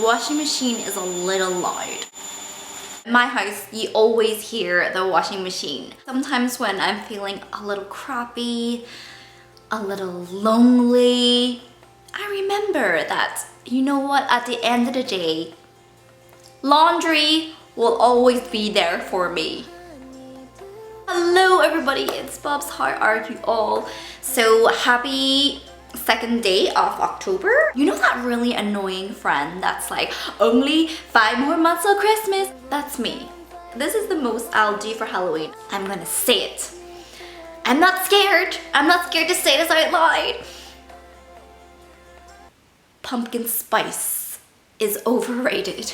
washing machine is a little loud. In my house, you always hear the washing machine. Sometimes when I'm feeling a little crappy, a little lonely, I remember that, you know what, at the end of the day, laundry will always be there for me. Hello everybody, it's Bubz. How are you all? So happy second day of October. You know that really annoying friend that's like, only 5 more months till Christmas? That's me. This is the most I'll do for Halloween. I'm gonna say it. I'm not scared. I'm not scared to say this out loud. Pumpkin spice is overrated.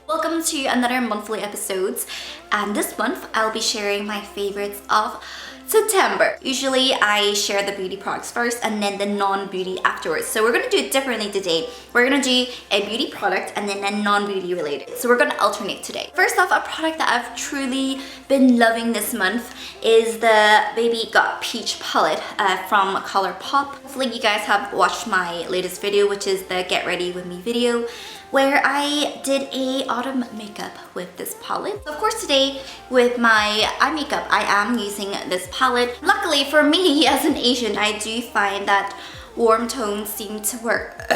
Welcome to another monthly episodes, and this month I'll be sharing my favorites of September. Usually I share the beauty products first and then the non-beauty afterwards. So we're gonna do it differently today. We're gonna do a beauty product and then a non-beauty related. So we're gonna alternate today. First off, a product that I've truly been loving this month is the Baby Got Peach palette from ColourPop. Hopefully you guys have watched my latest video, which is the Get Ready With Me video, where I did a autumn makeup with this palette. Of course today with my eye makeup I am using this palette. Luckily for me as an Asian, I do find that warm tones seem to work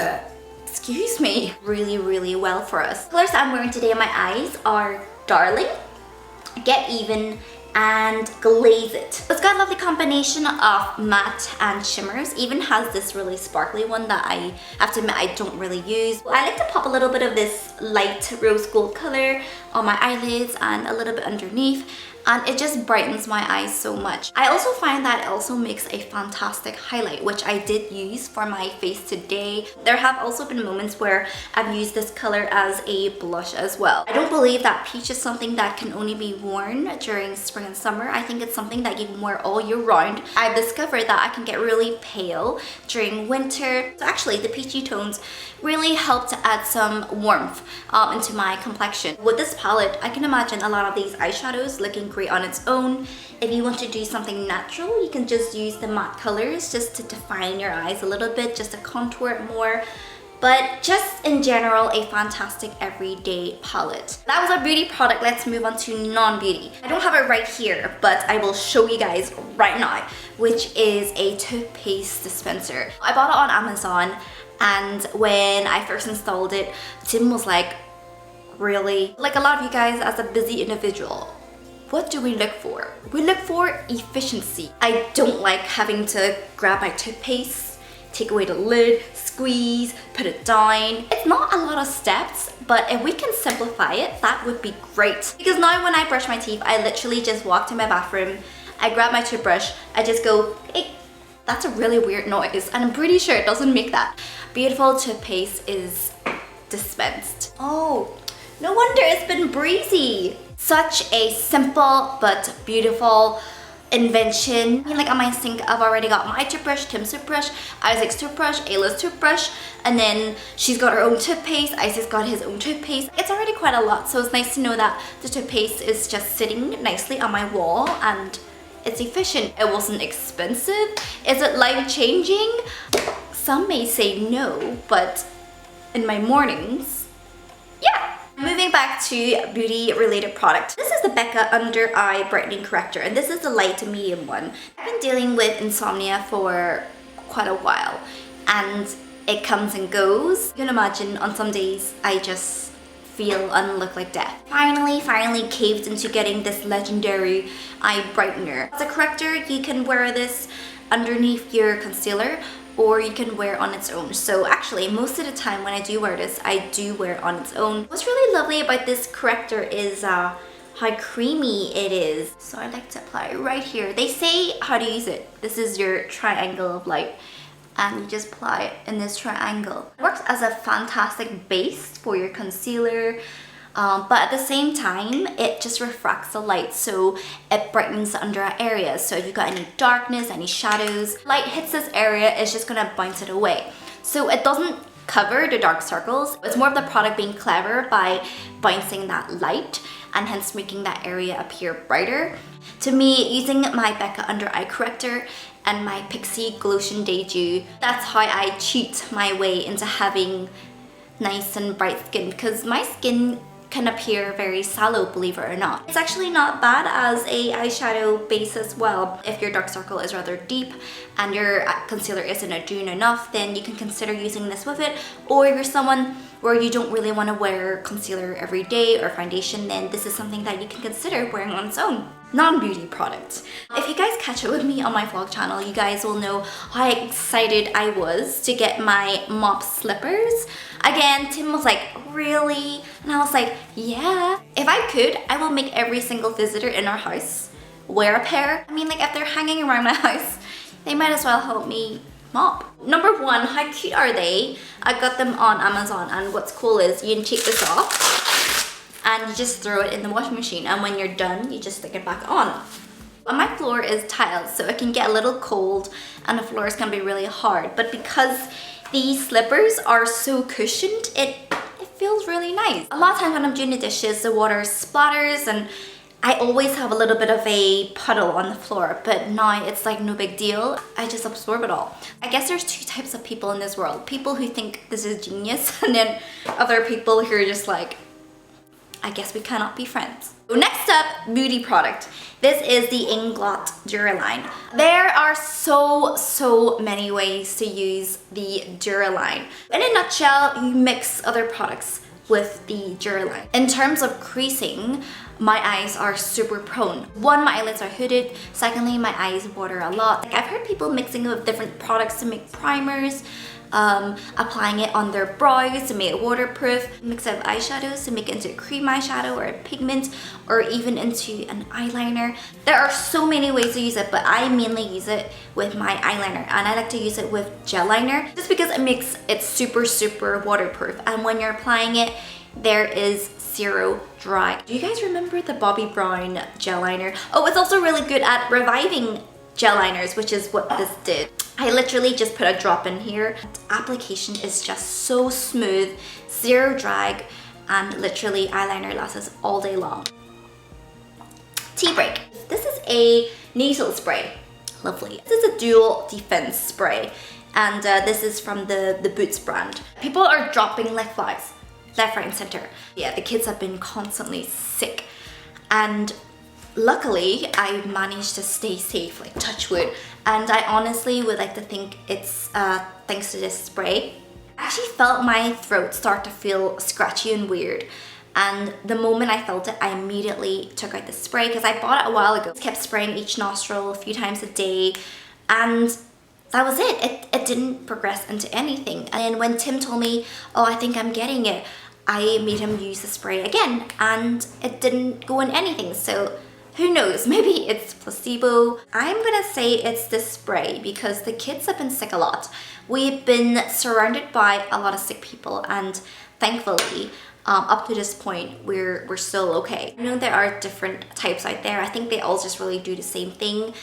excuse me, really well for us. The colors I'm wearing today on my eyes are Darling, Get Even, and Glaze It. It's got a lovely combination of matte and shimmers. Even has this really sparkly one that I have to admit I don't really use. I like to pop a little bit of this light rose gold color on my eyelids and a little bit underneath, and it just brightens my eyes so much. I also find that it also makes a fantastic highlight, which I did use for my face today. There have also been moments where I've used this color as a blush as well. I don't believe that peach is something that can only be worn during spring and summer. I think it's something that you can wear all year round. I've discovered that I can get really pale during winter. So actually the peachy tones really help to add some warmth into my complexion. With this palette, I can imagine a lot of these eyeshadows looking great on its own. If you want to do something natural, you can just use the matte colors just to define your eyes a little bit, just to contour it more. But just in general, a fantastic everyday palette. That was our beauty product. Let's move on to non-beauty. I don't have it right here, but I will show you guys right now, which is a toothpaste dispenser. I bought it on Amazon, and when I first installed it, Tim was like, really? Like a lot of you guys as a busy individual, what do we look for? We look for efficiency. I don't like having to grab my toothpaste, take away the lid, squeeze, put it down. It's not a lot of steps, but if we can simplify it, that would be great. Because now when I brush my teeth, I literally just walk to my bathroom, I grab my toothbrush, I just go, hey, that's a really weird noise, and I'm pretty sure it doesn't make that. Beautiful toothpaste is dispensed. Oh, no wonder it's been breezy. Such a simple but beautiful invention. Like on my sink, I've already got my toothbrush, Tim's toothbrush, Isaac's toothbrush, Ayla's toothbrush, and then she's got her own toothpaste, Isaac's got his own toothpaste. It's already quite a lot, so it's nice to know that the toothpaste is just sitting nicely on my wall and it's efficient. It wasn't expensive. Is it life-changing? Some may say no, but in my mornings, yeah. Moving back to beauty related product. This is the Becca Under Eye Brightening Corrector, and this is the light to medium one. I've been dealing with insomnia for quite a while, and it comes and goes. You can imagine on some days I just feel and look like death. Finally caved into getting this legendary eye brightener. As a corrector, you can wear this underneath your concealer, or you can wear on its own. So actually, most of the time when I do wear this, I do wear it on its own. What's really lovely about this corrector is how creamy it is. So I like to apply it right here. They say how to use it. This is your triangle of light, and you just apply it in this triangle. It works as a fantastic base for your concealer, but at the same time, it just refracts the light, so it brightens the under eye areas. So if you've got any darkness, any shadows, light hits this area, it's just gonna bounce it away. So it doesn't cover the dark circles. It's more of the product being clever by bouncing that light and hence making that area appear brighter. To me, using my Becca Under Eye Corrector and my Pixi Glotion Day Dew, that's how I cheat my way into having nice and bright skin, because my skin can appear very sallow, believe it or not. It's actually not bad as a eyeshadow base as well. If your dark circle is rather deep and your concealer isn't a dune enough, then you can consider using this with it. Or if you're someone where you don't really want to wear concealer every day or foundation, then this is something that you can consider wearing on its own. Non-beauty product. If you guys catch up with me on my vlog channel, you guys will know how excited I was to get my mop slippers. Again, Tim was like, really? And I was like, yeah. If I could, I will make every single visitor in our house wear a pair. I mean, like, if they're hanging around my house, they might as well help me mop. Number one, how cute are they? I got them on Amazon, and what's cool is you can take this off and you just throw it in the washing machine, and when you're done, you just stick it back on. And my floor is tiled, so it can get a little cold and the floors can be really hard, but because these slippers are so cushioned, it feels really nice. A lot of times when I'm doing the dishes, the water splatters and I always have a little bit of a puddle on the floor, but now it's like no big deal. I just absorb it all. I guess there's two types of people in this world. People who think this is genius, and then other people who are just like, I guess we cannot be friends. So next up, beauty product. This is the Inglot Duraline. There are so many ways to use the Duraline. In a nutshell, you mix other products with the Duraline. In terms of creasing, my eyes are super prone. One, my eyelids are hooded. Secondly, my eyes water a lot. Like, I've heard people mixing it with different products to make primers, applying it on their brows to make it waterproof, mix it with eyeshadows to make it into a cream eyeshadow or a pigment, or even into an eyeliner. There are so many ways to use it, but I mainly use it with my eyeliner, and I like to use it with gel liner just because it makes it super waterproof, and when you're applying it, there is zero drag. Do you guys remember the Bobbi Brown gel liner? Oh, it's also really good at reviving gel liners, which is what this did. I literally just put a drop in here. The application is just so smooth, zero drag, and literally eyeliner lasts all day long. Tea break. This is a nasal spray. Lovely. This is a dual defense spray, and this is from the Bubz brand. People are dropping like flies, left, right, and center. Yeah, the kids have been constantly sick, and luckily I managed to stay safe, like touch wood, and I honestly would like to think it's thanks to this spray. I actually felt my throat start to feel scratchy and weird, and the moment I felt it, I immediately took out the spray because I bought it a while ago. Kept spraying each nostril a few times a day, and that was it. It didn't progress into anything. And when Tim told me, oh, I think I'm getting it, I made him use the spray again, and it didn't go in anything. So who knows, maybe it's placebo. I'm gonna say it's this spray because the kids have been sick a lot. We've been surrounded by a lot of sick people, and thankfully, up to this point, we're still okay. I know there are different types out there. I think they all just really do the same thing.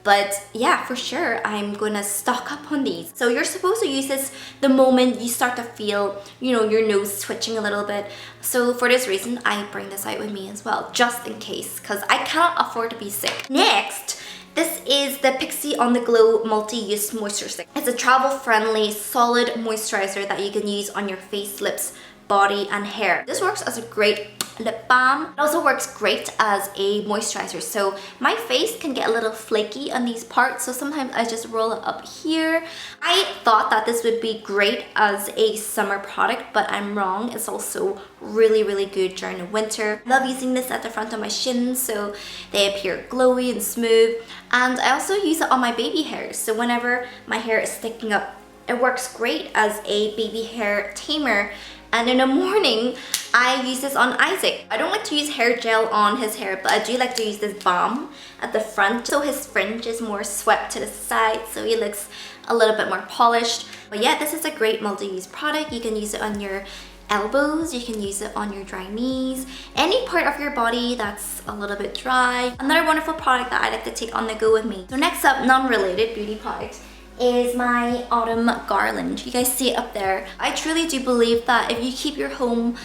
But yeah, for sure, I'm gonna stock up on these. So you're supposed to use this the moment you start to feel, your nose twitching a little bit. So for this reason, I bring this out with me as well, just in case, because I cannot afford to be sick. Next, this is the Pixi On The Glow Multi-Use Moisture Stick. It's a travel-friendly, solid moisturizer that you can use on your face, lips, body, and hair. This works as a great lip balm. It also works great as a moisturizer. So my face can get a little flaky on these parts, so sometimes I just roll it up here. I thought that this would be great as a summer product, but I'm wrong. It's also really good during the winter. I love using this at the front of my shins so they appear glowy and smooth. And I also use it on my baby hairs. So whenever my hair is sticking up, it works great as a baby hair tamer. And in the morning, I use this on Isaac. I don't like to use hair gel on his hair, but I do like to use this balm at the front so his fringe is more swept to the side, so he looks a little bit more polished. But yeah, this is a great multi-use product. You can use it on your elbows, you can use it on your dry knees, any part of your body that's a little bit dry. Another wonderful product that I like to take on the go with me. So next up, non-related beauty product. is my autumn garland. You guys see it up there. I truly do believe that if you keep your home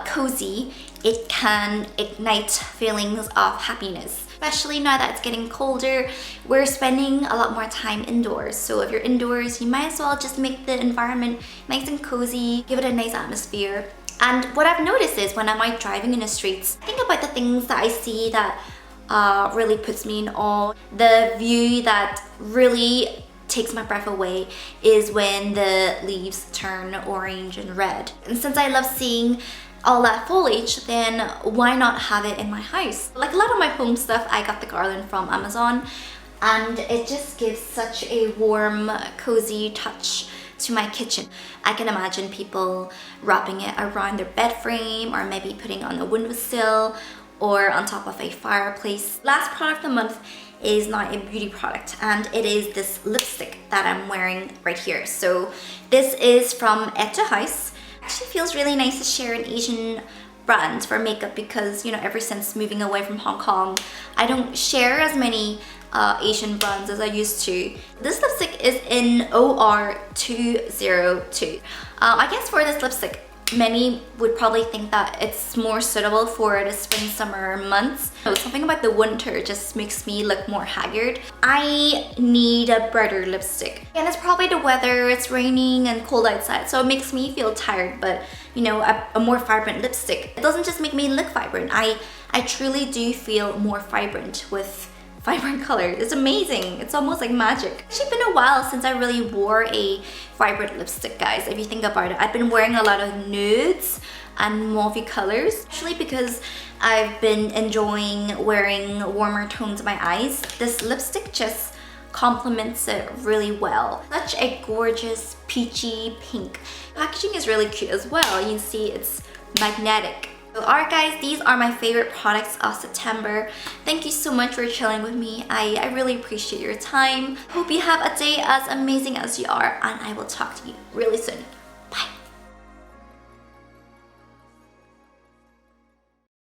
cozy, it can ignite feelings of happiness. Especially now that it's getting colder, we're spending a lot more time indoors. So if you're indoors, you might as well just make the environment nice and cozy, give it a nice atmosphere. And what I've noticed is when I'm like driving in the streets, think about the things that I see that really puts me in awe. The view that really takes my breath away is when the leaves turn orange and red. And since I love seeing all that foliage, then why not have it in my house? Like a lot of my home stuff, I got the garland from Amazon, and it just gives such a warm, cozy touch to my kitchen. I can imagine people wrapping it around their bed frame, or maybe putting it on the windowsill or on top of a fireplace. Last product of the month is not a beauty product, and it is this lipstick that I'm wearing right here. So this is from etude. Actually feels really nice to share an Asian brand for makeup because, you know, ever since moving away from Hong Kong, I don't share as many Asian brands as I used to. This lipstick is in OR202. I guess for this lipstick, many would probably think that it's more suitable for the spring summer months. So something about the winter just makes me look more haggard. I need a brighter lipstick. And it's probably the weather, it's raining and cold outside, so it makes me feel tired. But you know, a more vibrant lipstick, it doesn't just make me look vibrant. I truly do feel more vibrant with vibrant colors. It's amazing. It's almost like magic. It's actually been a while since I really wore a vibrant lipstick, guys. If you think about it, I've been wearing a lot of nudes and mauve colors, actually because I've been enjoying wearing warmer tones in my eyes. This lipstick just complements it really well. Such a gorgeous peachy pink. Packaging is really cute as well. You can see it's magnetic. So alright guys, these are my favorite products of September. Thank you so much for chilling with me. I really appreciate your time. Hope you have a day as amazing as you are, and I will talk to you really soon.